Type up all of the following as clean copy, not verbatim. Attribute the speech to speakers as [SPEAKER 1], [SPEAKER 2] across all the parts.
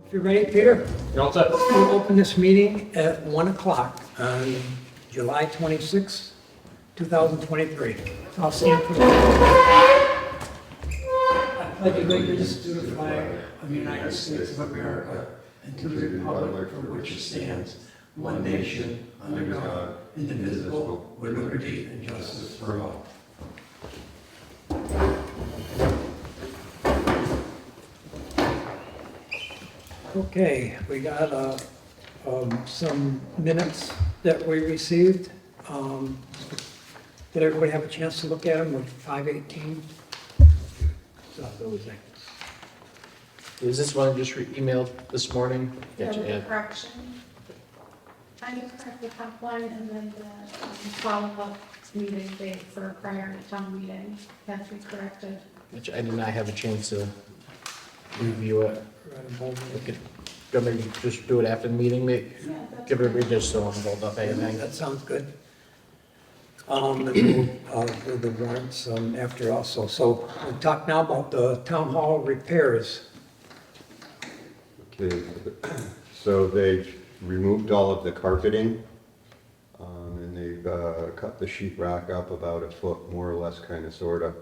[SPEAKER 1] If you're ready, Peter,
[SPEAKER 2] You all set?
[SPEAKER 1] we'll open this meeting at 1 o'clock on July 26, 2023. I'll stand for I pledge allegiance to the flag of the United States of America and to the republic for which it stands, one nation, under God, indivisible, with liberty and justice for all. Okay, we got some minutes that we received. Did everybody have a chance to look at them with 518? So those things.
[SPEAKER 2] Is this one just emailed this morning?
[SPEAKER 3] Yeah,
[SPEAKER 2] Gotcha,
[SPEAKER 3] with
[SPEAKER 2] yeah.
[SPEAKER 3] the correction. I just correct the top line and then the follow-up meeting date for prior to town meeting has to be corrected.
[SPEAKER 2] Which I did not have a chance to review it.
[SPEAKER 1] Right above
[SPEAKER 2] We
[SPEAKER 1] it.
[SPEAKER 2] could go maybe just do it after the meeting, maybe.
[SPEAKER 3] Yeah, that's
[SPEAKER 2] Give it a
[SPEAKER 3] fine.
[SPEAKER 2] read just so I don't hold up anything.
[SPEAKER 1] That sounds good. And we'll do the warrants after also. So we'll talk now about the town hall repairs.
[SPEAKER 4] Okay, so they've removed all of the carpeting, and they've cut the sheetrock up about a foot, more or less, kind of, sort of,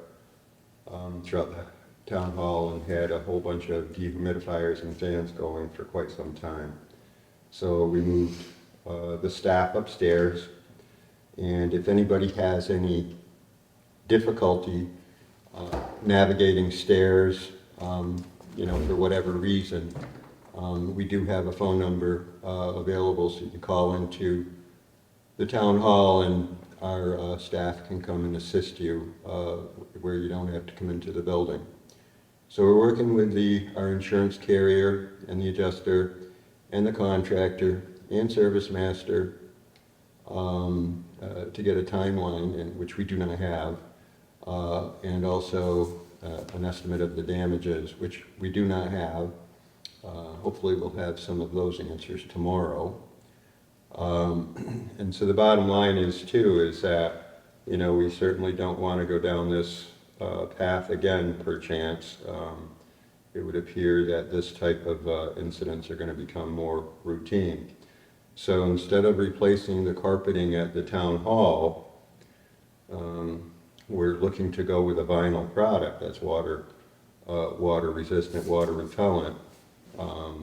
[SPEAKER 4] throughout the town hall, and had a whole bunch of dehumidifiers and fans going for quite some time. So we moved the staff upstairs, and if anybody has any difficulty navigating stairs, for whatever reason, we do have a phone number available, so you can call into the town hall and our staff can come and assist you where you don't have to come into the building. So we're working with our insurance carrier and the adjuster and the contractor and service master to get a timeline, which we do not have, and also an estimate of the damages, which we do not have. Hopefully we'll have some of those answers tomorrow. And so the bottom line is that, we certainly don't want to go down this path again, perchance. It would appear that this type of incidents are going to become more routine. So instead of replacing the carpeting at the town hall, we're looking to go with a vinyl product that's water resistant, water repellent.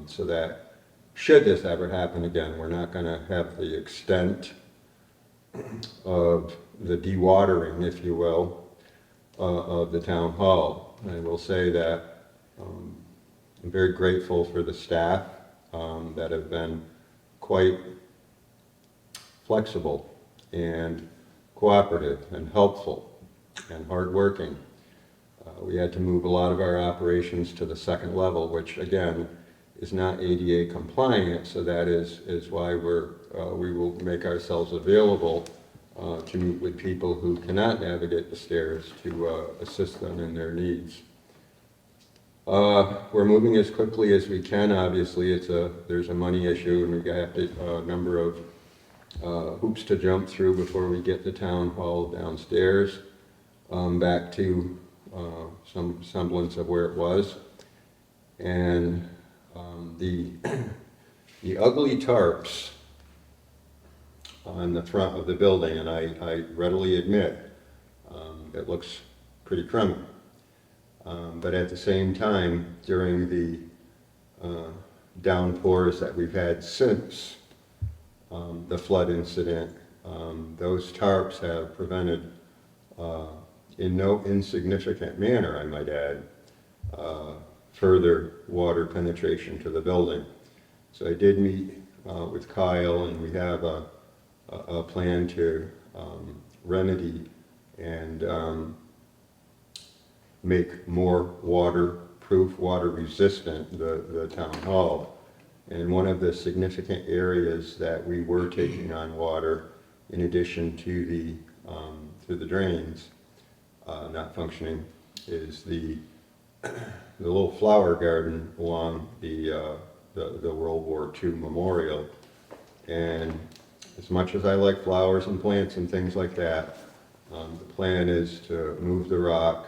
[SPEAKER 4] So that should this ever happen again, we're not going to have the extent of the dewatering, if you will, of the town hall. I will say that I'm very grateful for the staff that have been quite flexible and cooperative and helpful and hardworking. We had to move a lot of our operations to the second level, which again is not ADA compliant, so that is why we will make ourselves available to meet with people who cannot navigate the stairs to assist them in their needs. We're moving as quickly as we can. Obviously, there's a money issue, and we have a number of hoops to jump through before we get the town hall downstairs back to some semblance of where it was. And the ugly tarps on the front of the building, and I readily admit it looks pretty crummy. But at the same time, during the downpours that we've had since the flood incident, those tarps have prevented, in no insignificant manner, I might add, further water penetration to the building. So I did meet with Kyle, and we have a plan to remedy and make more waterproof, water resistant the town hall. And one of the significant areas that we were taking on water, in addition to the drains not functioning, is the little flower garden along the World War II memorial. And as much as I like flowers and plants and things like that, the plan is to move the rock,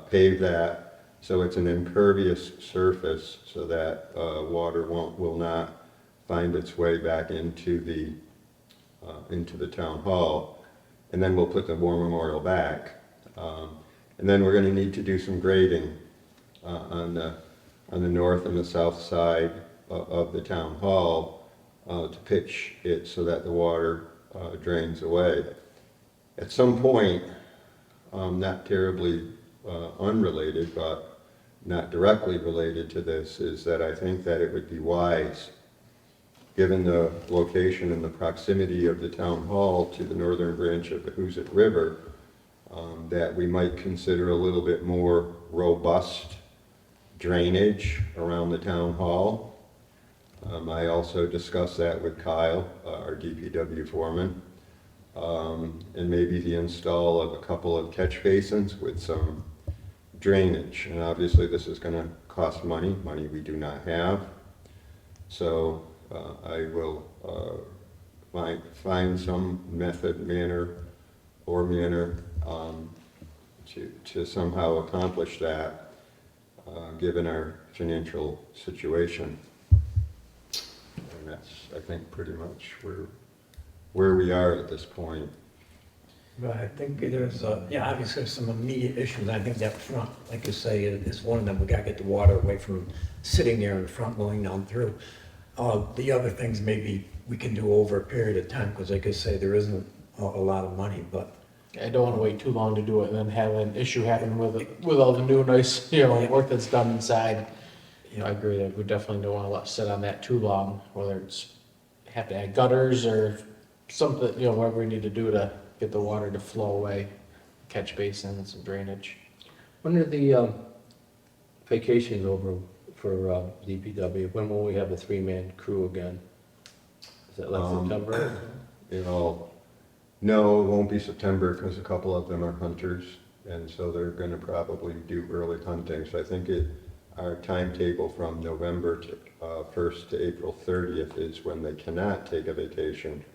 [SPEAKER 4] pave that, So it's an impervious surface so that water will not find its way back into the town hall. And then we'll put the war memorial back. And then we're going to need to do some grading on the north and the south side of the town hall to pitch it so that the water drains away. At some point, not terribly unrelated, but not directly related to this, is that I think that it would be wise, given the location and the proximity of the town hall to the northern branch of the Hoosick River, that we might consider a little bit more robust drainage around the town hall. I also discussed that with Kyle, our DPW foreman, and maybe the install of a couple of catch basins with some drainage. And obviously this is going to cost money we do not have. So I will find some manner to somehow accomplish that, given our financial situation. And that's, I think, pretty much where we are at this point.
[SPEAKER 1] But I think there's, obviously there's some immediate issues. I think that front, like you say, is one of them. We gotta get the water away from sitting there in the front going down through. The other things maybe we can do over a period of time, because like I say, there isn't a lot of money, but.
[SPEAKER 2] I don't want to wait too long to do it and then have an issue happen with all the new nice, work that's done inside. I agree that we definitely don't want to let it sit on that too long, whether it's have to add gutters or something, whatever we need to do to get the water to flow away, catch basins and drainage.
[SPEAKER 5] When are the vacations over for DPW? When will we have a three-man crew again? Is that like September?
[SPEAKER 4] No, it won't be September because a couple of them are hunters, and so they're going to probably do early hunting. So I think our timetable from November 1st to April 30th is when they cannot take a vacation.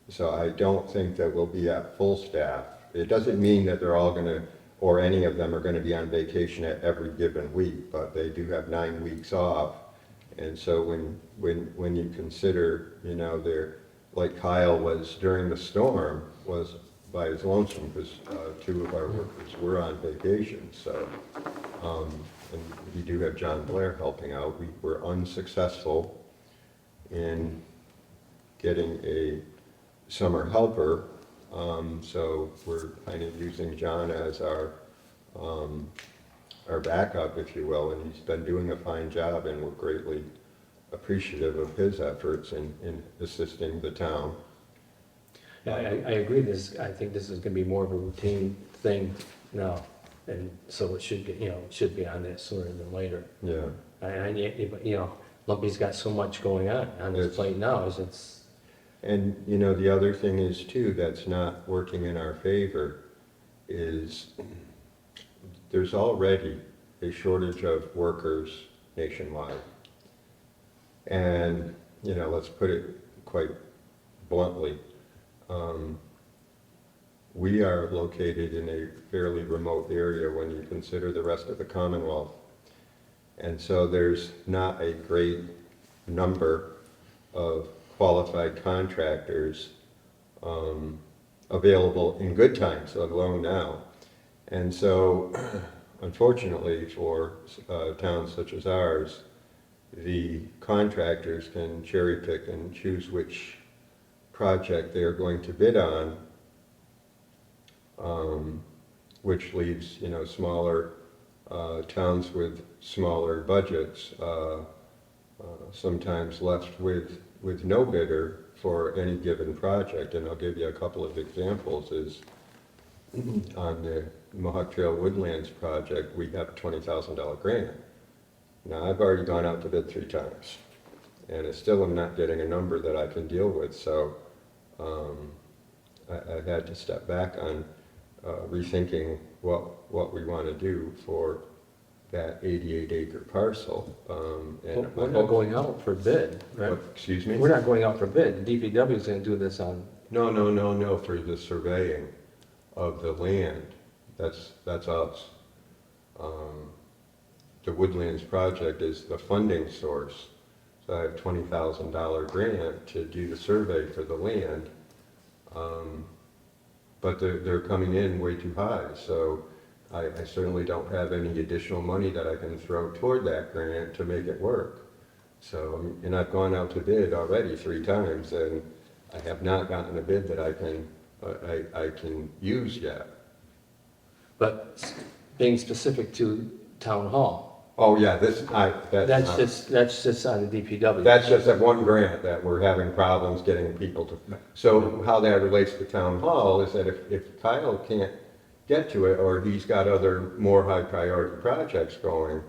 [SPEAKER 4] So I don't think that we'll be at full staff. It doesn't mean that they're all going to, or any of them are going to be on vacation at every given week, but they do have 9 weeks off. And so when you consider, they're, like Kyle was during the storm, was by his lonesome because two of our workers were on vacation. So, and we do have John Blair helping out. We were unsuccessful in getting a summer helper, so we're kind of using John as our backup, if you will, and he's been doing a fine job, and we're greatly appreciative of his efforts in assisting the town.
[SPEAKER 5] Yeah, I agree. I think this is going to be more of a routine thing now, and so it should get, should be on this sooner than later.
[SPEAKER 4] Yeah.
[SPEAKER 5] Lumpy's got so much going on his plate now.
[SPEAKER 4] And the other thing is too, that's not working in our favor, is there's already a shortage of workers nationwide. And, let's put it quite bluntly, we are located in a fairly remote area when you consider the rest of the Commonwealth. And so there's not a great number of qualified contractors available in good times, let alone now. And so, unfortunately for towns such as ours, the contractors can cherry pick and choose which project they are going to bid on, which leaves, smaller towns with smaller budgets sometimes left with no bidder for any given project. And I'll give you a couple of examples. Is on the Mohawk Trail Woodlands project, we have a $20,000 grant. Now, I've already gone out to bid 3 times, and I still am not getting a number that I can deal with, so I've had to step back on rethinking what we want to do for that 88-acre parcel. And
[SPEAKER 5] We're not going out for bid, right?
[SPEAKER 4] Excuse me?
[SPEAKER 5] We're not going out for bid. The DPW is going to do this on.
[SPEAKER 4] No, for the surveying of the land. That's us. the Woodlands project is the funding source. So I have $20,000 grant to do the survey for the land. But they're coming in way too high, so I certainly don't have any additional money that I can throw toward that grant to make it work. So, and I've gone out to bid already 3 times, and I have not gotten a bid that I can use yet.
[SPEAKER 5] But being specific to town hall,
[SPEAKER 4] Oh, yeah,
[SPEAKER 5] that's just out of DPW.
[SPEAKER 4] That's just that one grant that we're having problems getting people to. So how that relates to town hall is that if Kyle can't get to it, or he's got other more high priority projects going,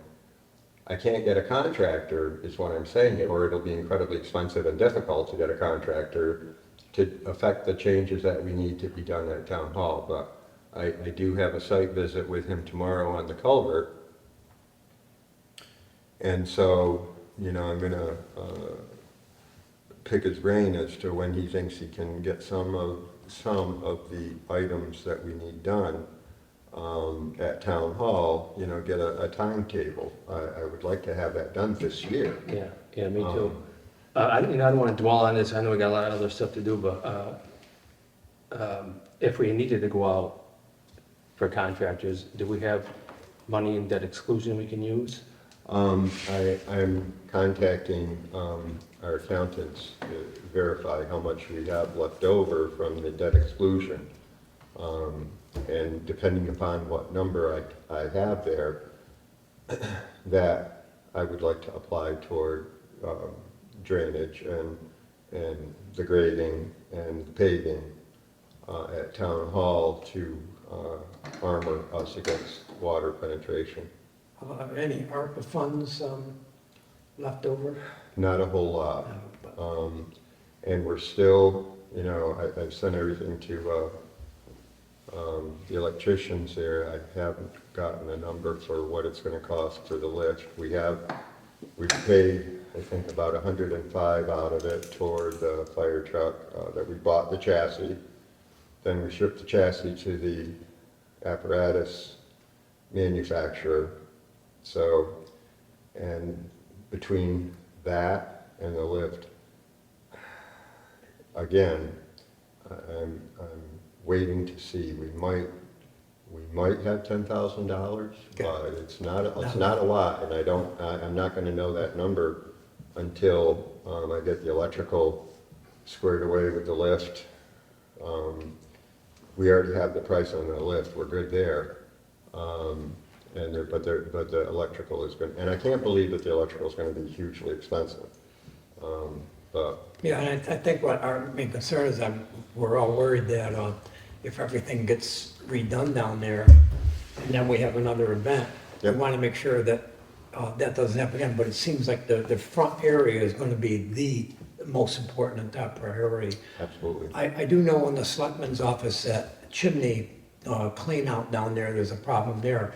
[SPEAKER 4] I can't get a contractor, is what I'm saying, or it'll be incredibly expensive and difficult to get a contractor to affect the changes that we need to be done at town hall. But I do have a site visit with him tomorrow on the culvert. And so, you know, I'm gonna pick his brain as to when he thinks he can get some of the items that we need done at town hall, you know, get a timetable. I would like to have that done this year.
[SPEAKER 5] Yeah, me too. I don't want to dwell on this, I know we got a lot of other stuff to do, but if we needed to go out for contractors, do we have money in debt exclusion we can use?
[SPEAKER 4] I'm contacting our accountants to verify how much we have left over from the debt exclusion. And depending upon what number I have there, that I would like to apply toward drainage and the grading and the paving at town hall to armor us against water penetration.
[SPEAKER 1] Any ARPA funds left over?
[SPEAKER 4] Not a whole lot. And we're still, you know, I've sent everything to the electricians there. I haven't gotten a number for what it's gonna cost for the lift. We've paid, I think, about 105 out of it toward the fire truck that we bought the chassis. Then we shipped the chassis to the apparatus manufacturer. So, and between that and the lift, again, I'm waiting to see. We might have $10,000, but it's not a lot, and I'm not going to know that number until I get the electrical squared away with the lift. We already have the price on the lift. We're good there. But the electrical is going, and I can't believe that the electrical is going to be hugely expensive.
[SPEAKER 1] Yeah, and I think what our main concern is that we're all worried that if everything gets redone down there, and then we have another event, we
[SPEAKER 4] Yep.
[SPEAKER 1] want to make sure that that doesn't happen again. But it seems like the front area is going to be the most important and top priority.
[SPEAKER 4] Absolutely.
[SPEAKER 1] I do know in the selectman's office that chimney clean out down there, there's a problem there.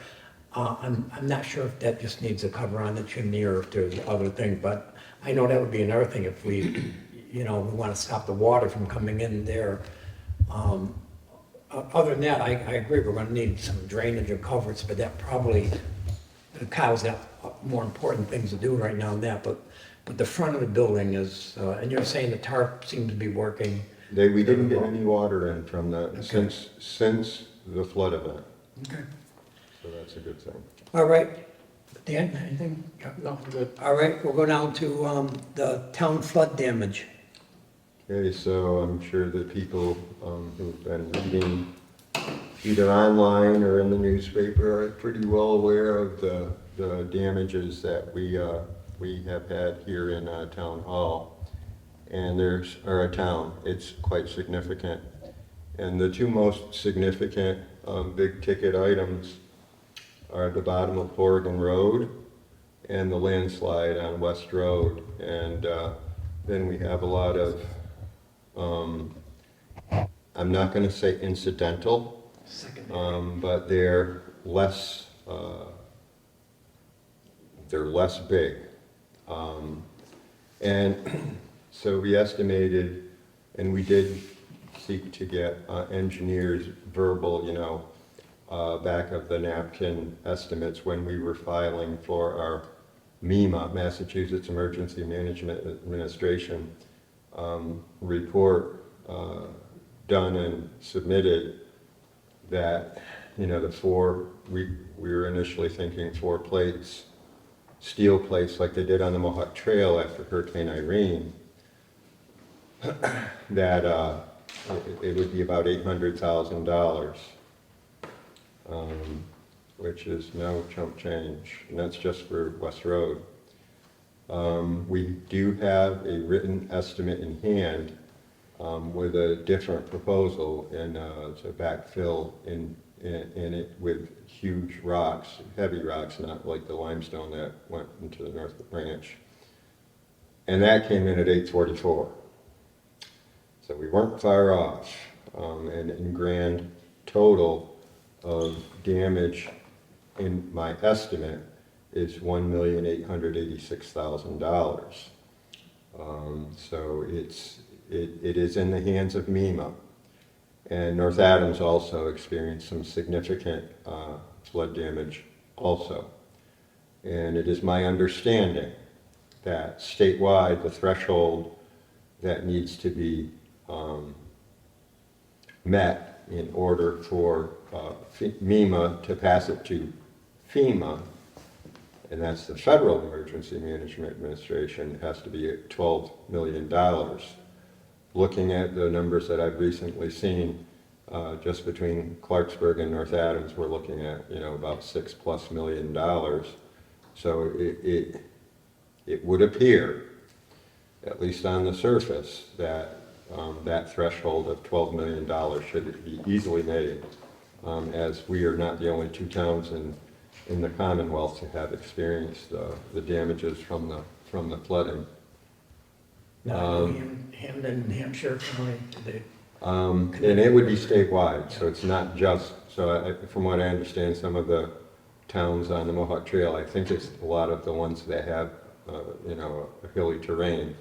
[SPEAKER 1] I'm not sure if that just needs a cover on the chimney or if there's other thing, but I know that would be another thing if we, you know, we want to stop the water from coming in there. Other than that, I agree, we're going to need some drainage and culverts, but that probably, Kyle's got more important things to do right now than that, but the front of the building is, and you're saying the tarp seems to be working.
[SPEAKER 4] We didn't get any water in from that since the flood event,
[SPEAKER 1] Okay.
[SPEAKER 4] so that's a good thing.
[SPEAKER 1] All right. Dan, anything?
[SPEAKER 2] No, I'm good.
[SPEAKER 1] All right, we'll go down to the town flood damage.
[SPEAKER 4] Okay, so I'm sure that people who've been reading either online or in the newspaper are pretty well aware of the damages that we have had here in Town Hall. And our town, it's quite significant. And the two most significant big ticket items are the bottom of Oregon Road and the landslide on West Road. And then we have a lot of, I'm not going to say incidental, but they're less big. And so we estimated, and we did seek to get engineers' verbal, you know, back of the napkin estimates when we were filing for our MEMA, Massachusetts Emergency Management Administration, report done and submitted, that, you know, we were initially thinking 4 plates, steel plates like they did on the Mohawk Trail after Hurricane Irene, that it would be about $800,000, which is no chump change, and that's just for West Road. We do have a written estimate in hand with a different proposal and to backfill in it with huge rocks, heavy rocks, not like the limestone that went into the North Branch. And that came in at 844. So we weren't far off. And in grand total of damage in my estimate is $1,886,000. So it is in the hands of MEMA. And North Adams also experienced some significant flood damage also. And it is my understanding that statewide, the threshold that needs to be met in order for MEMA to pass it to FEMA, and that's the Federal Emergency Management Administration, has to be at $12 million. Looking at the numbers that I've recently seen, just between Clarksburg and North Adams, we're looking at, you know, about $6+ million. So it would appear, at least on the surface, that that threshold of $12 million should be easily made, as we are not the only 2 towns in the Commonwealth to have experienced the damages from the flooding.
[SPEAKER 1] Hamden, Hampshire County,
[SPEAKER 4] And it would be statewide, so it's not just, so from what I understand, some of the towns on the Mohawk Trail, I think it's a lot of the ones that have, you know, a hilly terrain.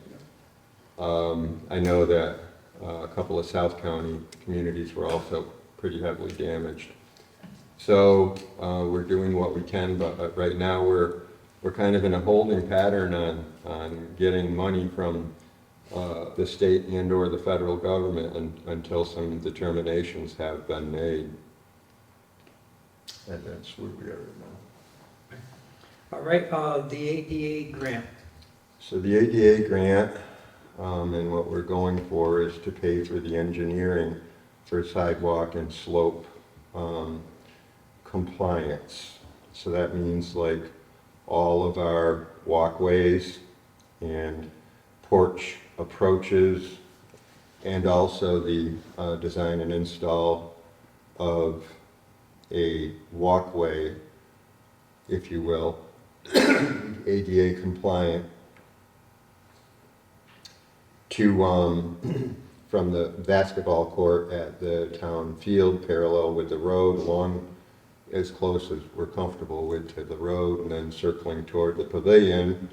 [SPEAKER 4] I know that a couple of South County communities were also pretty heavily damaged. So we're doing what we can, but right now we're kind of in a holding pattern on getting money from the state and or the federal government until some determinations have been made. And that's where we are now.
[SPEAKER 1] all right, the ADA grant.
[SPEAKER 4] So the ADA grant, and what we're going for is to pay for the engineering for sidewalk and slope compliance. So that means like all of our walkways and porch approaches, and also the design and install of a walkway, if you will, ADA compliant, to from the basketball court at the town field parallel with the road, along as close as we're comfortable with to the road, and then circling toward the pavilion,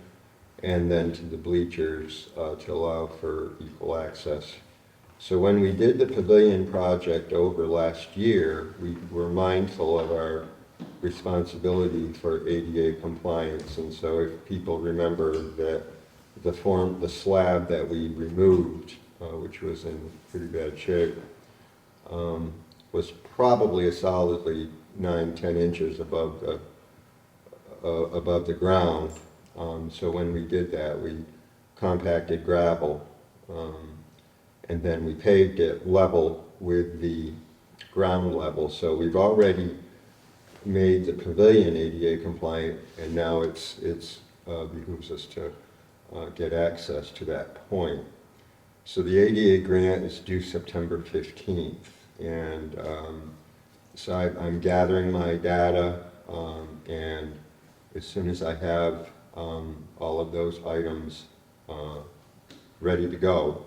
[SPEAKER 4] and then to the bleachers to allow for equal access. So when we did the pavilion project over last year, we were mindful of our responsibility for ADA compliance. And so if people remember that the slab that we removed, which was in pretty bad shape, was probably a solidly 9-10 inches above the ground. So when we did that, we compacted gravel, and then we paved it level with the ground level. So we've already made the pavilion ADA compliant, and now it's behooves us to get access to that point. So the ADA grant is due September 15th, and so I'm gathering my data, and as soon as I have all of those items ready to go,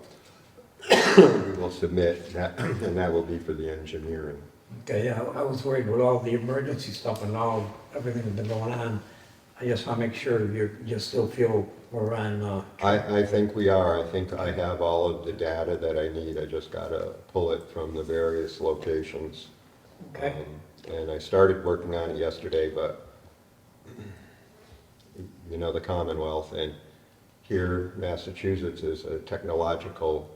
[SPEAKER 4] we will submit that, and that will be for the engineering.
[SPEAKER 1] Okay, yeah, I was worried with all the emergency stuff and everything that's been going on. I just want to make sure you still feel we're on.
[SPEAKER 4] I think we are. I think I have all of the data that I need. I just got to pull it from the various locations.
[SPEAKER 1] Okay.
[SPEAKER 4] And I started working on it yesterday, but you know the Commonwealth, and here Massachusetts is a technological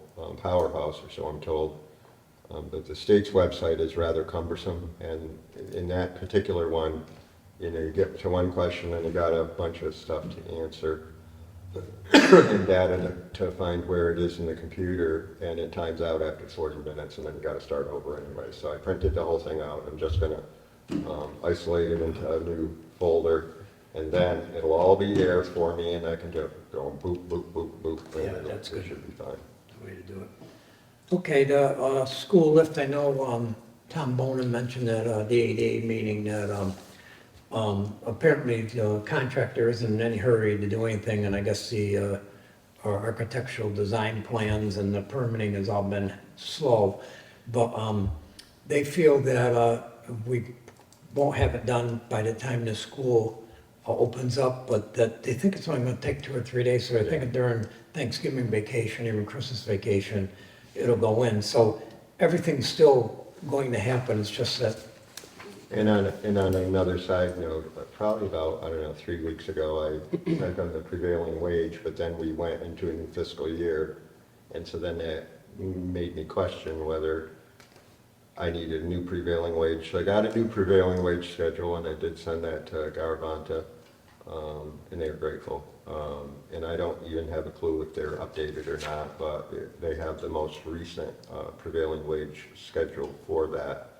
[SPEAKER 4] powerhouse, or so I'm told. But the state's website is rather cumbersome, and in that particular one, you know, you get to one question and you got a bunch of stuff to answer and data to find where it is in the computer, and it times out after 40 minutes, and then you got to start over anyway. So I printed the whole thing out. I'm just going to isolate it into a new folder, and then it'll all be there for me, and I can just go boop, boop, boop, boop. And
[SPEAKER 1] Yeah, that's good.
[SPEAKER 4] It should be fine.
[SPEAKER 1] The way to do it. Okay, the school lift, I know Tom Bonin mentioned at the 8A meeting that apparently the contractor isn't in any hurry to do anything, and I guess the our architectural design plans and the permitting has all been slow. But they feel that we won't have it done by the time the school opens up, but that they think it's only going to take 2 or 3 days. So I think during Thanksgiving vacation, even Christmas vacation, it'll go in. So everything's still going to happen. It's just that.
[SPEAKER 4] And on another side note, probably about, I don't know, 3 weeks ago, I went on the prevailing wage, but then we went into a new fiscal year. And so then that made me question whether I needed a new prevailing wage. So I got a new prevailing wage schedule, and I did send that to Garavanta, and they were grateful. And I don't even have a clue if they're updated or not, but they have the most recent prevailing wage schedule for that.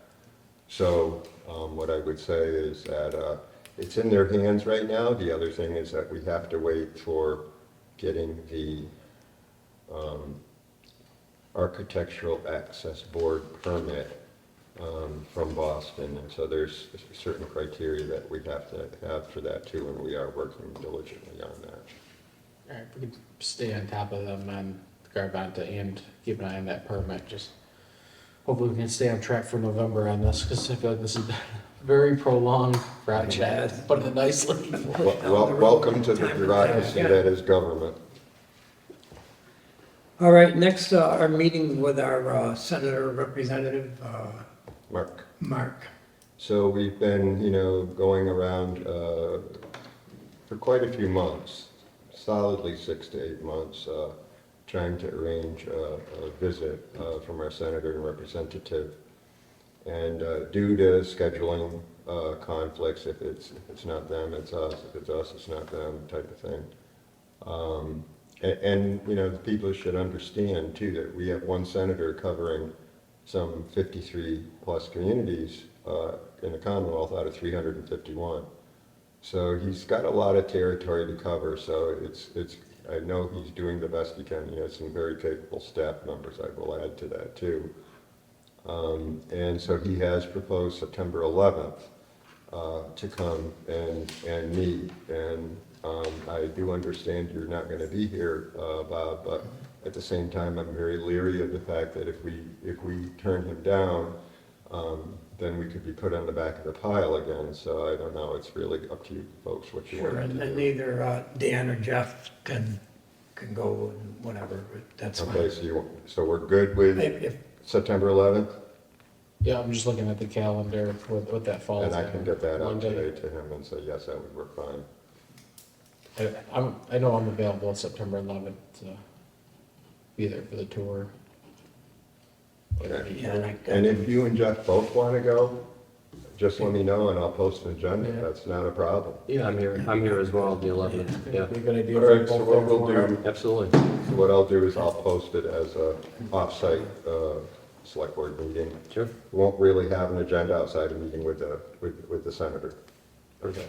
[SPEAKER 4] So what I would say is that it's in their hands right now. The other thing is that we have to wait for getting the Architectural Access Board permit from Boston. And so there's certain criteria that we have to have for that too, and we are working diligently on that.
[SPEAKER 2] All right, we could stay on top of them on Garavanta and keep an eye on that permit, just hopefully we can stay on track for November on this, because I feel like this is a very prolonged project, put it nicely.
[SPEAKER 4] Welcome to the bureaucracy that is government.
[SPEAKER 1] All right, next, our meeting with our Senator Representative
[SPEAKER 4] Mark.
[SPEAKER 1] Mark.
[SPEAKER 4] So we've been, you know, going around for quite a few months, solidly 6 to 8 months, trying to arrange a visit from our senator and representative. And due to scheduling conflicts, if it's not them, it's us. If it's us, it's not them, type of thing. And you know, the people should understand too that we have one senator covering some 53 plus communities in the Commonwealth out of 351. So he's got a lot of territory to cover. So I know he's doing the best he can. He has some very capable staff members. I will add to that too. And so he has proposed September 11th to come and meet. And I do understand you're not going to be here, Bob, but at the same time, I'm very leery of the fact that if we turn him down, then we could be put on the back of the pile again. So I don't know. It's really up to you folks what you
[SPEAKER 1] Sure,
[SPEAKER 4] want to do.
[SPEAKER 1] and neither Dan or Jeff can go and whatever, that's fine.
[SPEAKER 4] Okay, so we're good with
[SPEAKER 1] If,
[SPEAKER 4] September 11th?
[SPEAKER 2] Yeah, I'm just looking at the calendar with what that falls
[SPEAKER 4] And I
[SPEAKER 2] in.
[SPEAKER 4] can get that out
[SPEAKER 2] Monday.
[SPEAKER 4] today to him and say, yes, that would work fine.
[SPEAKER 2] I know I'm available September 11th, be there for the tour.
[SPEAKER 4] Okay.
[SPEAKER 1] yeah,
[SPEAKER 4] And if you and Jeff both want to go, just let me know and I'll post an agenda.
[SPEAKER 2] Yeah.
[SPEAKER 4] That's not a problem.
[SPEAKER 5] Yeah, I'm here as well, the 11th, yeah,
[SPEAKER 2] Be a good idea.
[SPEAKER 4] All
[SPEAKER 2] if we
[SPEAKER 4] right, so
[SPEAKER 2] both
[SPEAKER 4] what
[SPEAKER 2] there
[SPEAKER 4] we'll
[SPEAKER 2] for it.
[SPEAKER 4] do,
[SPEAKER 5] absolutely.
[SPEAKER 4] so what I'll do is I'll post it as a off-site select board meeting.
[SPEAKER 5] Sure.
[SPEAKER 4] We won't really have an agenda outside of meeting with the senator.
[SPEAKER 5] Okay.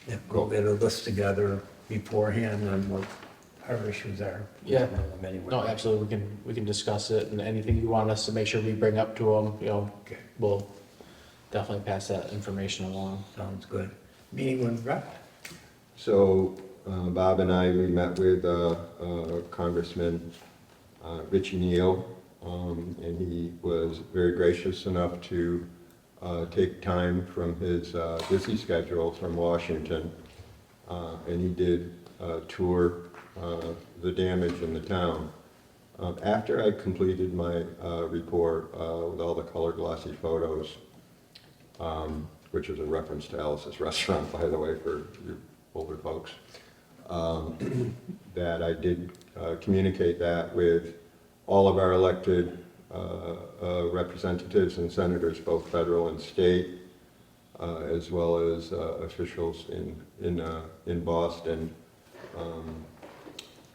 [SPEAKER 1] yeah, we'll get a list together beforehand on what our issues are.
[SPEAKER 2] Yeah.
[SPEAKER 1] Know them anyway.
[SPEAKER 2] No, absolutely, we can discuss it, and anything you want us to make sure we bring up to them, you know,
[SPEAKER 1] Okay,
[SPEAKER 2] we'll definitely pass that information along.
[SPEAKER 1] sounds good. Meeting with rep?
[SPEAKER 4] So Bob and I, we met with Congressman Richie Neal, and he was very gracious enough to take time from his busy schedule from Washington, and he did tour the damage in the town. After I completed my report with all the color glossy photos, which is a reference to Alice's Restaurant, by the way, for you older folks, that I did communicate that with all of our elected representatives and senators, both federal and state, as well as officials in Boston.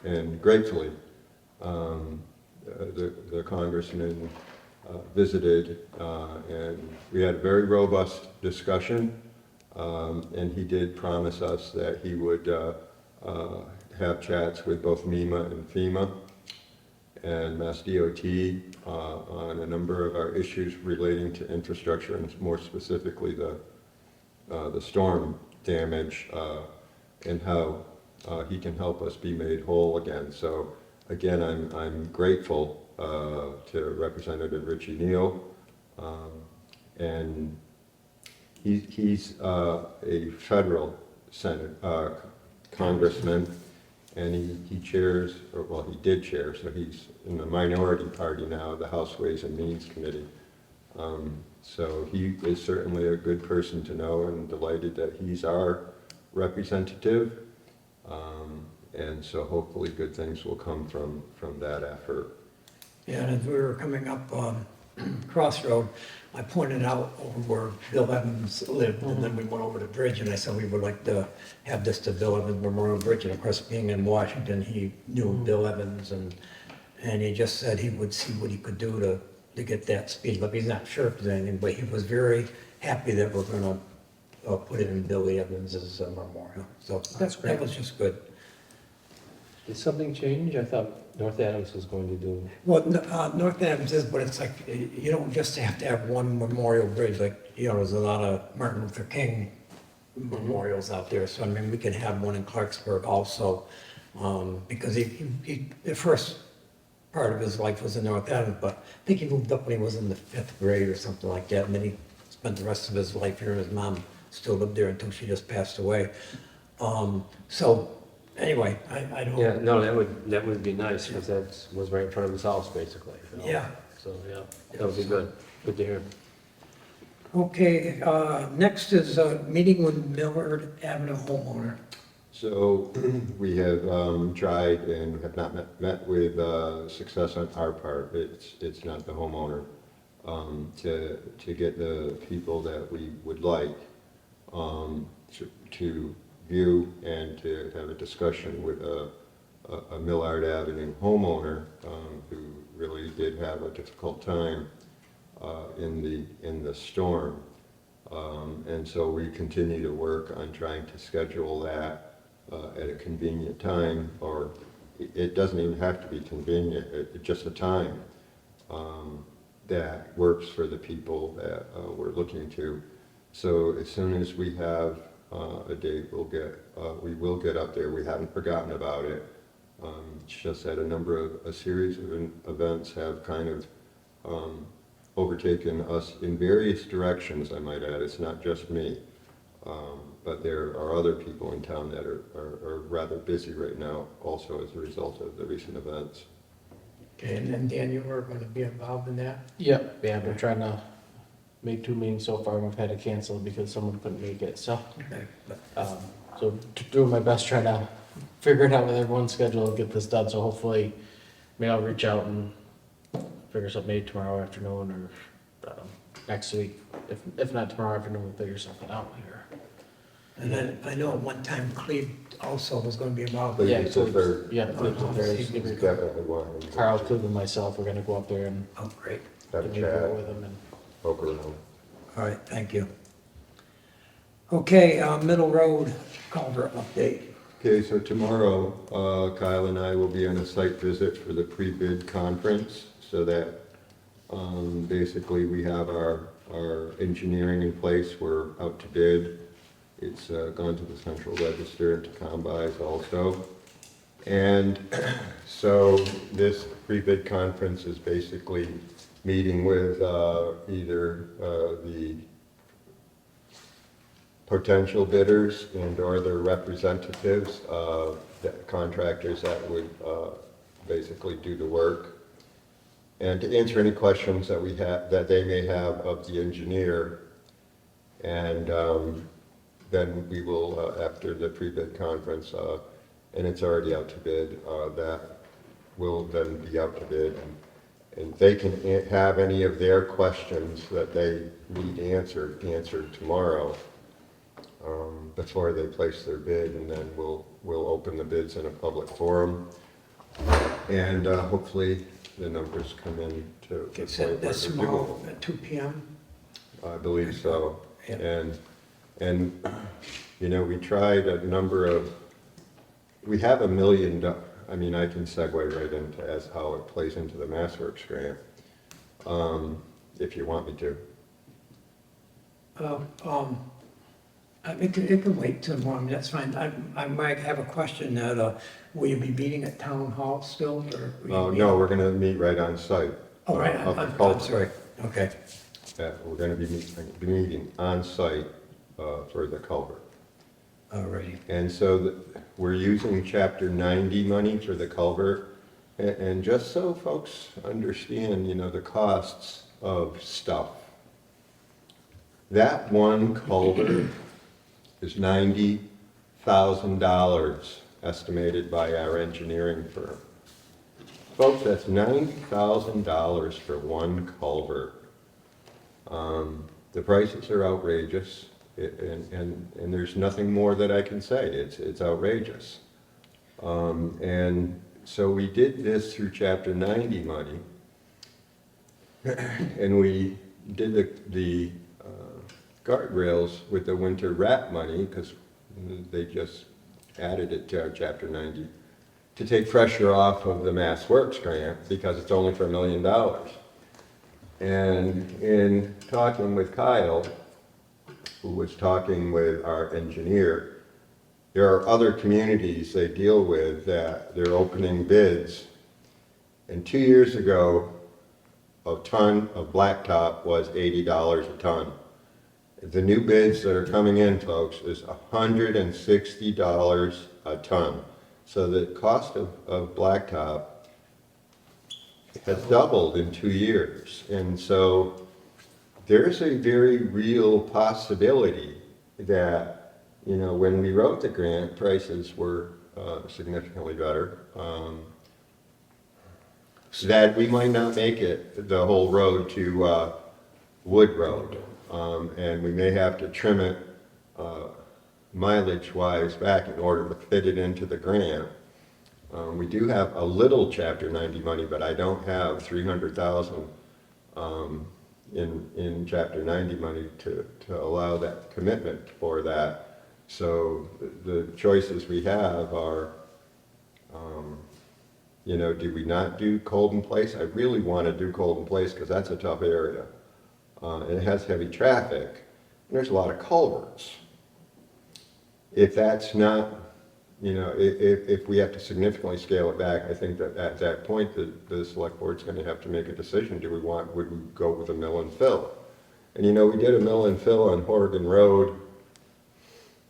[SPEAKER 4] And gratefully, the congressman visited, and we had a very robust discussion, and he did promise us that he would have chats with both MEMA and FEMA and Mass DOT on a number of our issues relating to infrastructure, and more specifically the storm damage, and how he can help us be made whole again. So again, I'm grateful to Representative Richie Neal, and he's a federal congressman, and he chairs, or well, he did chair, so he's in the minority party now, the House Ways and Means Committee. So he is certainly a good person to know, and delighted that he's our representative. And so hopefully good things will come from that effort.
[SPEAKER 1] Yeah, and as we were coming up Crossroad, I pointed out over where Bill Evans lived, and then we went over the bridge, and I said we would like to have this to Bill Evans Memorial Bridge, and of course, being in Washington, he knew Bill Evans, and he just said he would see what he could do to get that speed limit. He's not sure if there's anything, but he was very happy that we're gonna put it in Billy Evans's memorial, so that was just good.
[SPEAKER 5] Did something change? I thought North Adams was going to do.
[SPEAKER 1] Well, North Adams is, but it's like, you don't just have to have one memorial bridge, like, you know, there's a lot of Martin Luther King memorials out there, so I mean, we could have one in Clarksburg also, because he, the first part of his life was in North Adams, but I think he moved up when he was in the 5th grade or something like that, and then he spent the rest of his life here, and his mom still lived there until she just passed away. So, anyway, I don't.
[SPEAKER 5] Yeah, no, that would be nice, because that was right in front of his house, basically. You know?
[SPEAKER 1] Yeah.
[SPEAKER 5] So, yeah, that would be good. Good to hear.
[SPEAKER 1] Okay, next is a meeting with Millard Avenue homeowner.
[SPEAKER 4] So we have tried and have not met with success on our part. It's not the homeowner, to get the people that we would like to view and to have a discussion with a Millard Avenue homeowner who really did have a difficult time in the storm. And so we continue to work on trying to schedule that at a convenient time, or it doesn't even have to be convenient, it's just a time that works for the people that we're looking to. So as soon as we have a date, we will get up there. We haven't forgotten about it. It's just that a series of events have kind of overtaken us in various directions, I might add. It's not just me. But there are other people in town that are rather busy right now, also as a result of the recent events.
[SPEAKER 1] Okay, and then Dan, you were going to be involved in that?
[SPEAKER 2] Yep, yeah, we're trying to make 2 meetings so far, and we've had to cancel because someone couldn't make it, so.
[SPEAKER 1] Okay, but
[SPEAKER 2] So doing my best, trying to figure it out with everyone's schedule and get this done, so hopefully, maybe I'll reach out and figure something maybe tomorrow afternoon or next week. If not tomorrow afternoon, we'll figure something out here.
[SPEAKER 1] And then I know at one time Cleve also was going to be involved.
[SPEAKER 4] But
[SPEAKER 2] Yeah,
[SPEAKER 4] it's a third.
[SPEAKER 2] Yeah, Cleve's up there.
[SPEAKER 4] It's definitely one.
[SPEAKER 2] Carl, Cleve, and myself are gonna go up there and
[SPEAKER 1] Oh, great.
[SPEAKER 4] Have a
[SPEAKER 2] meet
[SPEAKER 4] chat,
[SPEAKER 2] with them and.
[SPEAKER 4] poke around.
[SPEAKER 1] All right, thank you. Okay, Middle Road culvert update.
[SPEAKER 4] Okay, so tomorrow, Kyle and I will be on a site visit for the pre-bid conference, so that basically we have our engineering in place. We're out to bid. It's gone to the Central Register and to Combis also. And so this pre-bid conference is basically meeting with either the potential bidders and or their representatives, the contractors that would basically do the work. And to answer any questions that we have, that they may have of the engineer, And then we will, after the pre-bid conference, and it's already out to bid, that will then be out to bid. And they can have any of their questions that they need answered tomorrow before they place their bid, and then we'll open the bids in a public forum. And hopefully the numbers come in to the
[SPEAKER 1] It's
[SPEAKER 4] point where
[SPEAKER 1] that's
[SPEAKER 4] they're
[SPEAKER 1] tomorrow
[SPEAKER 4] doable.
[SPEAKER 1] at 2 PM.
[SPEAKER 4] I believe so.
[SPEAKER 1] Yeah.
[SPEAKER 4] And, you know, we tried a number of, we have $1 million, I mean, I can segue right into as how it plays into the MassWorks grant, if you want me to.
[SPEAKER 1] It can wait till morning, that's fine. I might have a question that, will you be meeting at Town Hall still, or? will you
[SPEAKER 4] No,
[SPEAKER 1] be-
[SPEAKER 4] we're gonna meet right on site.
[SPEAKER 1] Oh, right,
[SPEAKER 4] of the
[SPEAKER 1] I'm
[SPEAKER 4] culvert.
[SPEAKER 1] sorry, okay,
[SPEAKER 4] Yeah, we're gonna be meeting on site for the culvert.
[SPEAKER 1] alrighty.
[SPEAKER 4] And so we're using Chapter 90 money for the culvert. And just so folks understand, you know, the costs of stuff. That one culvert is $90,000 estimated by our engineering firm. Folks, that's $90,000 for one culvert. The prices are outrageous, and there's nothing more that I can say. It's outrageous. And so we did this through Chapter 90 money, and we did the guardrails with the winter wrap money, because they just added it to our Chapter 90, to take pressure off of the MassWorks grant, because it's only for $1 million. And in talking with Kyle, who was talking with our engineer, there are other communities they deal with that they're opening bids. And 2 years ago, a ton of blacktop was $80 a ton. The new bids that are coming in, folks, is $160 a ton. So the cost of blacktop has doubled in 2 years. And so there's a very real possibility that, you know, when we wrote the grant, prices were significantly better. That we might not make it the whole road to Wood Road. And we may have to trim it mileage-wise back in order to fit it into the grant. We do have a little Chapter 90 money, but I don't have $300,000 in Chapter 90 money to allow that commitment for that. So the choices we have are, you know, do we not do Colden Place? I really want to do Colden Place because that's a tough area. And it has heavy traffic, and there's a lot of culverts. If that's not, you know, if we have to significantly scale it back, I think that at that point, the select board's gonna have to make a decision. Would we go with a mill and fill? And you know, we did a mill and fill on Horgan Road,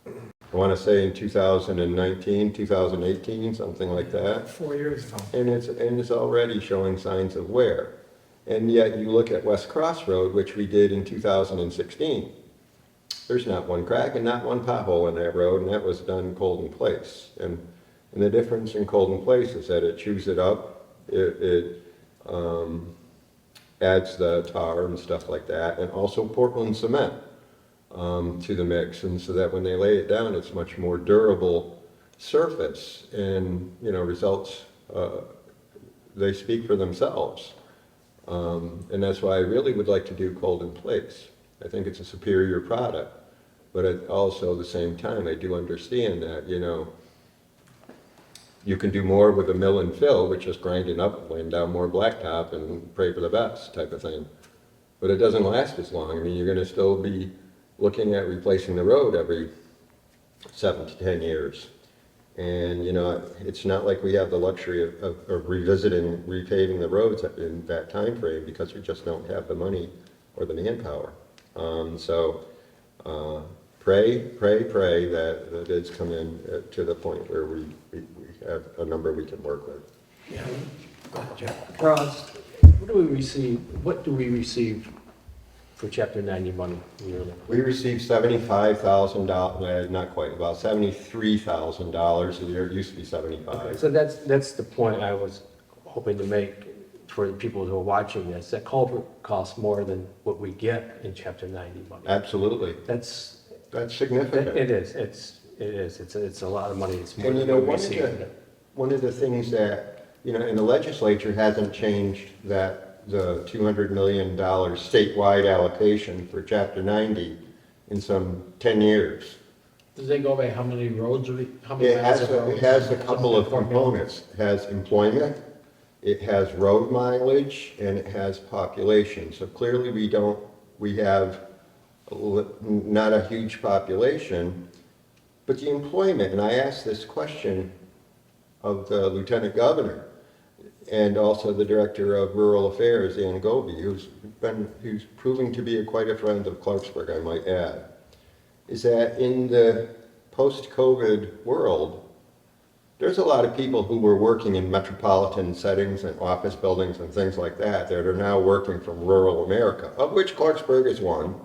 [SPEAKER 4] I wanna say in 2019, 2018, something like that.
[SPEAKER 1] 4 years ago.
[SPEAKER 4] And it's already showing signs of wear. And yet you look at West Cross Road, which we did in 2016. There's not one crack and not one pothole in that road, and that was done Colden Place. And the difference in Colden Place is that it chews it up, it adds the tar and stuff like that, and also Portland cement to the mix, and so that when they lay it down, it's much more durable surface, and you know, results they speak for themselves. And that's why I really would like to do Colden Place. I think it's a superior product, but also at the same time, I do understand that, you know, you can do more with a mill and fill, which is grinding up, laying down more blacktop and pray for the best type of thing. But it doesn't last as long. I mean, you're gonna still be looking at replacing the road every 7 to 10 years. And, you know, it's not like we have the luxury of revisiting, repaving the roads in that time frame because we just don't have the money or the manpower. Pray that the bids come in to the point where we have a number we can work with.
[SPEAKER 1] Yeah. Go ahead, Jeff.
[SPEAKER 2] Ross, what do we receive
[SPEAKER 5] for Chapter 90 money yearly?
[SPEAKER 4] We received $75,000, not quite, about $73,000 a year. It used to be
[SPEAKER 5] Okay,
[SPEAKER 4] 75.
[SPEAKER 5] so that's the point I was hoping to make for the people who are watching this, that culvert costs more than what we get in Chapter 90 money.
[SPEAKER 4] Absolutely.
[SPEAKER 5] That's,
[SPEAKER 4] That's significant.
[SPEAKER 5] it is, it's a lot of money, it's more
[SPEAKER 4] And you
[SPEAKER 5] than
[SPEAKER 4] know,
[SPEAKER 5] what we see.
[SPEAKER 4] one of the things that, you know, and the legislature hasn't changed that, the $200 million statewide allocation for Chapter 90 in some 10 years.
[SPEAKER 2] Does they go by how many roads, how many
[SPEAKER 4] It
[SPEAKER 2] miles
[SPEAKER 4] has,
[SPEAKER 2] of roads?
[SPEAKER 4] it has a couple of components. It has employment, it has road mileage, and it has population. So clearly we have not a huge population, but the employment, and I asked this question of the Lieutenant Governor and also the Director of Rural Affairs, Ann Goby, who's proving to be quite a friend of Clarksburg, I might add, is that in the post-COVID world, there's a lot of people who were working in metropolitan settings and office buildings and things like that are now working from rural America, of which Clarksburg is one.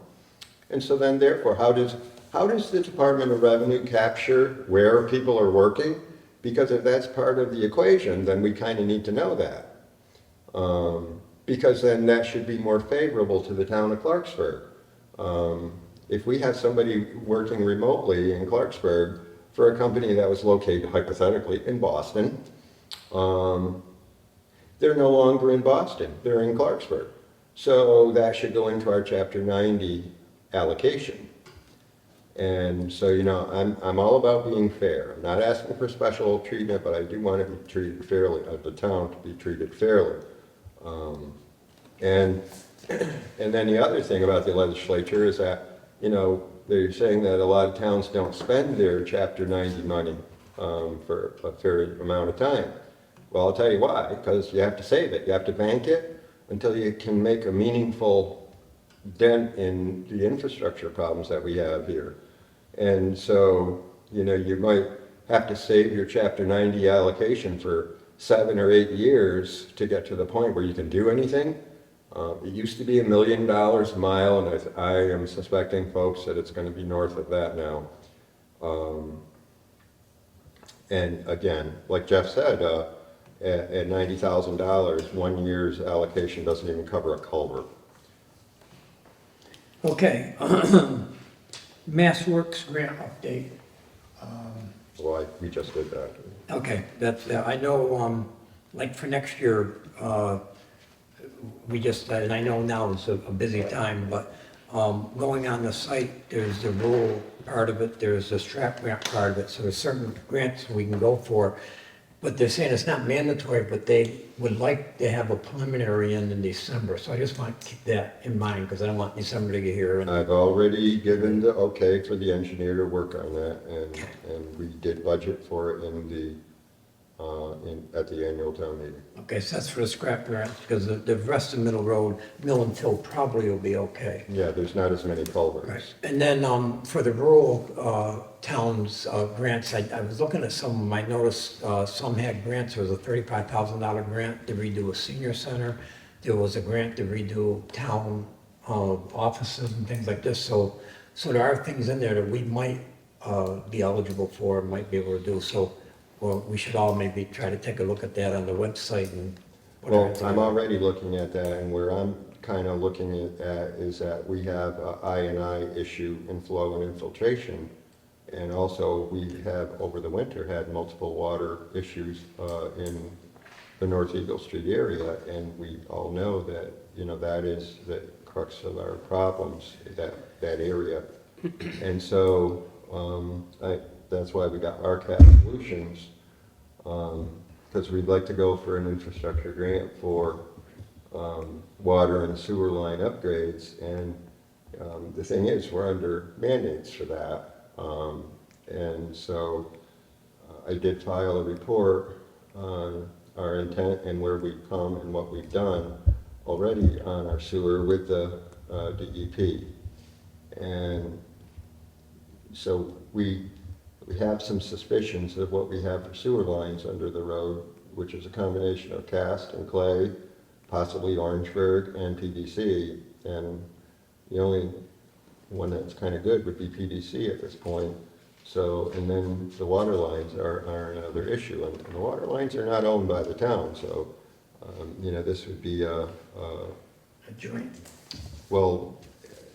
[SPEAKER 4] And so then therefore, how does the Department of Revenue capture where people are working? Because if that's part of the equation, then we kind of need to know that. Because then that should be more favorable to the town of Clarksburg. If we have somebody working remotely in Clarksburg for a company that was located hypothetically in Boston, they're no longer in Boston, they're in Clarksburg. So that should go into our Chapter 90 allocation. And so, you know, I'm all about being fair. I'm not asking for special treatment, but I do want to be treated fairly, the town to be treated fairly. And then the other thing about the legislature is that, you know, they're saying that a lot of towns don't spend their Chapter 90 money for a fair amount of time. Well, I'll tell you why, because you have to save it. You have to bank it until you can make a meaningful dent in the infrastructure problems that we have here. And so, you know, you might have to save your Chapter 90 allocation for 7 or 8 years to get to the point where you can do anything. It used to be $1 million a mile, and I am suspecting, folks, that it's going to be north of that now. And again, like Jeff said, at $90,000, 1 year's allocation doesn't even cover a culvert.
[SPEAKER 1] Okay. Mass Works grant update.
[SPEAKER 4] Well, we just did that.
[SPEAKER 1] Okay, that's, I know, like for next year, we just, and I know now it's a busy time, but going on the site, there's the rural part of it, there's the strap grant part of it, so there's certain grants we can go for. But they're saying it's not mandatory, but they would like to have a preliminary in December. So I just want to keep that in mind, because I don't want December to get here. And
[SPEAKER 4] I've already given the okay for the engineer to work on that, and we did budget for it at the annual town meeting.
[SPEAKER 1] okay, so that's for the scrap grants, because the rest of Middle Road, Mill and Till probably will be okay.
[SPEAKER 4] Yeah, there's not as many culverts.
[SPEAKER 1] Right. And then for the rural towns grants, I was looking at some of them. I noticed some had grants. There was a $35,000 grant to redo a senior center. There was a grant to redo town offices and things like this. So there are things in there that we might be eligible for, might be able to do. So well, we should all maybe try to take a look at that on the website and. put our
[SPEAKER 4] Well,
[SPEAKER 1] heads
[SPEAKER 4] I'm
[SPEAKER 1] together.
[SPEAKER 4] already looking at that, and where I'm kind of looking at that is that we have a I&I issue in flow and infiltration. And also, we have, over the winter, had multiple water issues in the North Eagle Street area, and we all know that, you know, that is the crux of our problems, that area. And so, that's why we got RCAP Solutions, because we'd like to go for an infrastructure grant for water and sewer line upgrades, and the thing is, we're under mandates for that. And so I did file a report on our intent and where we've come and what we've done already on our sewer with the DEP. And so we have some suspicions of what we have for sewer lines under the road, which is a combination of cast and clay, possibly Orangeburg and PVC. And The only one that's kind of good would be PDC at this point. So, and then the water lines are another issue, and the water lines are not owned by the town, so, you know, this would be
[SPEAKER 1] A joint.
[SPEAKER 4] well,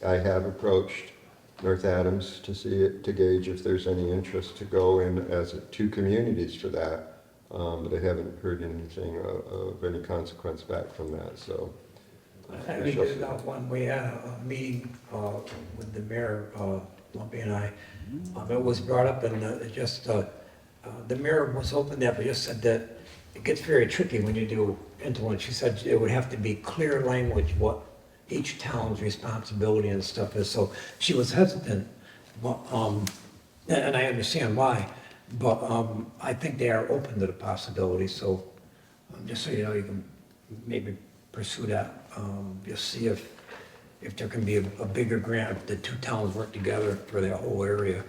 [SPEAKER 4] I have approached North Adams to see it, to gauge if there's any interest to go in as two communities for that. But I haven't heard anything of any consequence back from that, so.
[SPEAKER 1] I did that one, we had a meeting with the mayor, Lumpy and I. It was brought up and it just, the mayor was open there, but just said that it gets very tricky when you do interline. She said it would have to be clear language what each town's responsibility and stuff is. So she was hesitant, but, and I understand why, but I think they are open to the possibility. So just so you know, you can maybe pursue that. Just see if there can be a bigger grant, if the two towns work together for that whole area.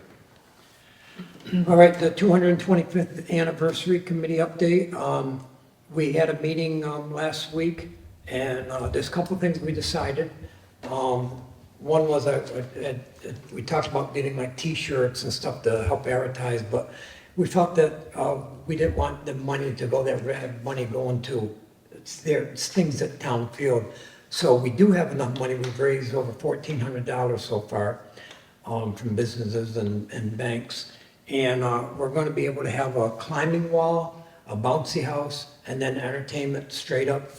[SPEAKER 1] All right, the 225th anniversary committee update. We had a meeting last week, and there's a couple of things we decided. One was we talked about getting like T-shirts and stuff to help advertise, but we felt that we didn't want the money to go there, we had money going to it's things at town field. So we do have enough money. We've raised over $1,400 so far from businesses and banks. And we're going to be able to have a climbing wall, a bouncy house, and then entertainment, straight up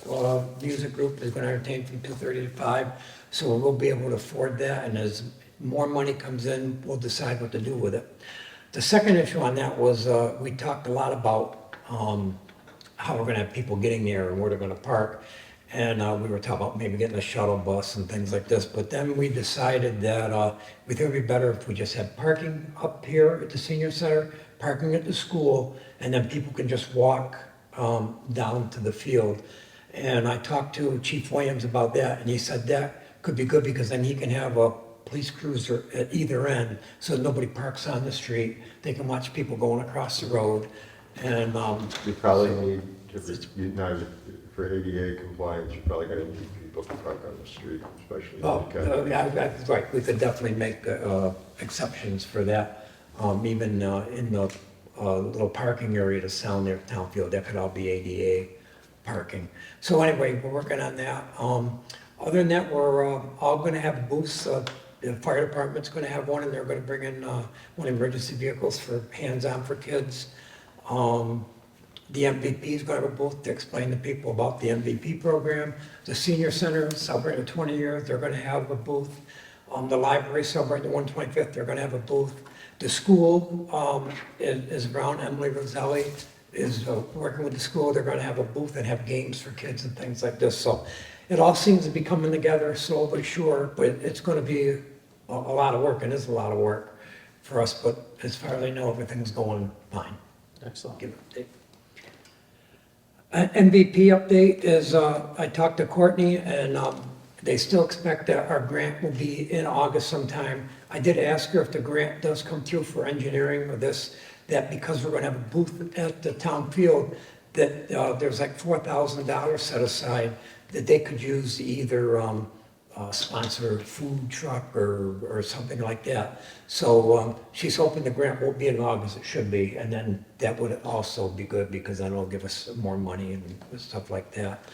[SPEAKER 1] music group is going to entertain from 2:30 to 5. So we'll be able to afford that. And as more money comes in, we'll decide what to do with it. The second issue on that was we talked a lot about how we're going to have people getting there and where they're going to park. And we were talking about maybe getting a shuttle bus and things like this. But then we decided that we think it'd be better if we just had parking up here at the senior center, parking at the school, and then people can just walk down to the field. And I talked to Chief Williams about that, and he said that could be good because then he can have a police cruiser at either end, so nobody parks on the street. They can watch people going across the road. And
[SPEAKER 4] You probably need for ADA compliance, you're probably gonna need people to park on the street, especially.
[SPEAKER 1] that's right, we could definitely make exceptions for that. Even in the little parking area to sound there, town field, that could all be ADA parking. So anyway, we're working on that. Other than that, we're all gonna have booths. The fire department's gonna have one, and they're gonna bring in one emergency vehicles for hands-on for kids. The MVP is going to have a booth to explain to people about the MVP program. The senior center celebrating 20 years, they're going to have a booth. The library celebrating the 125th, they're going to have a booth. The school is around. Emily Roselli is working with the school. They're going to have a booth and have games for kids and things like this. So it all seems to be coming together slow but sure, but it's going to be a lot of work, and it's a lot of work for us. But as far as I know, everything's going fine.
[SPEAKER 2] Excellent.
[SPEAKER 1] Give an update. MVP update is, I talked to Courtney, and they still expect that our grant will be in August sometime. I did ask her if the grant does come through for engineering or this, that because we're gonna have a booth at the town field, that there's like $4,000 set aside that they could use to either sponsor a food truck or something like that. So she's hoping the grant won't be in August, it should be, and then that would also be good because then it'll give us more money and stuff like that.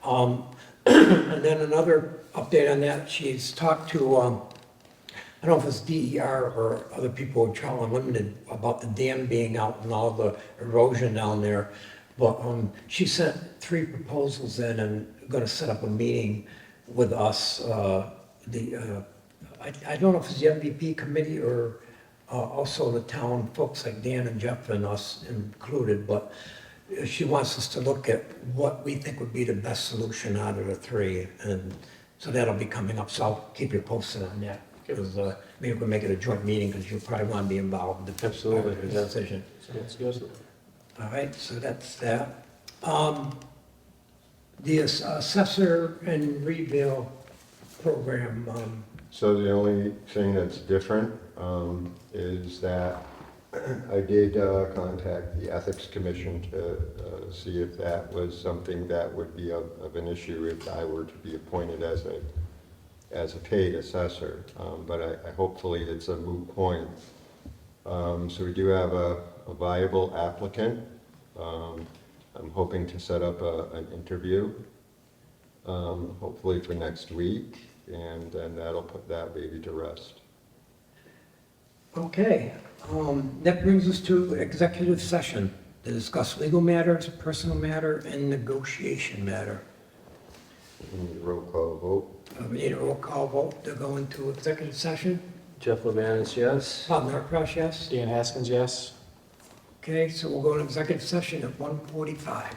[SPEAKER 1] And then another update on that, she's talked to, I don't know if it's DER or other people in Travel Unlimited about the dam being out and all the erosion down there. But she sent 3 proposals in and gonna set up a meeting with us, I don't know if it's the MVP committee or also the town folks like Dan and Jeff and us included, but she wants us to look at what we think would be the best solution out of the 3, and so that'll be coming up, so I'll keep you posted on that, because maybe we can make it a joint meeting, because you probably want to be involved in the
[SPEAKER 5] Absolutely.
[SPEAKER 1] decision.
[SPEAKER 2] Sounds good.
[SPEAKER 1] All right, so that's that. The assessor and reveal program,
[SPEAKER 4] So the only thing that's different is that I did contact the Ethics Commission to see if that was something that would be of an issue if I were to be appointed as a as a paid assessor, but I hopefully it's a moot point. So we do have a viable applicant. I'm hoping to set up an interview, hopefully for next week, and then that'll put that baby to rest.
[SPEAKER 1] Okay, that brings us to executive session to discuss legal matters, personal matter, and negotiation matter.
[SPEAKER 4] We need a roll call vote.
[SPEAKER 1] We need a roll call vote to go into executive session.
[SPEAKER 5] Jeff Lebanis, yes?
[SPEAKER 1] Bob Norcross, yes?
[SPEAKER 2] Dan Haskins, yes?
[SPEAKER 1] Okay, so we'll go into executive session at 1:45.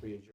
[SPEAKER 2] We adjourn.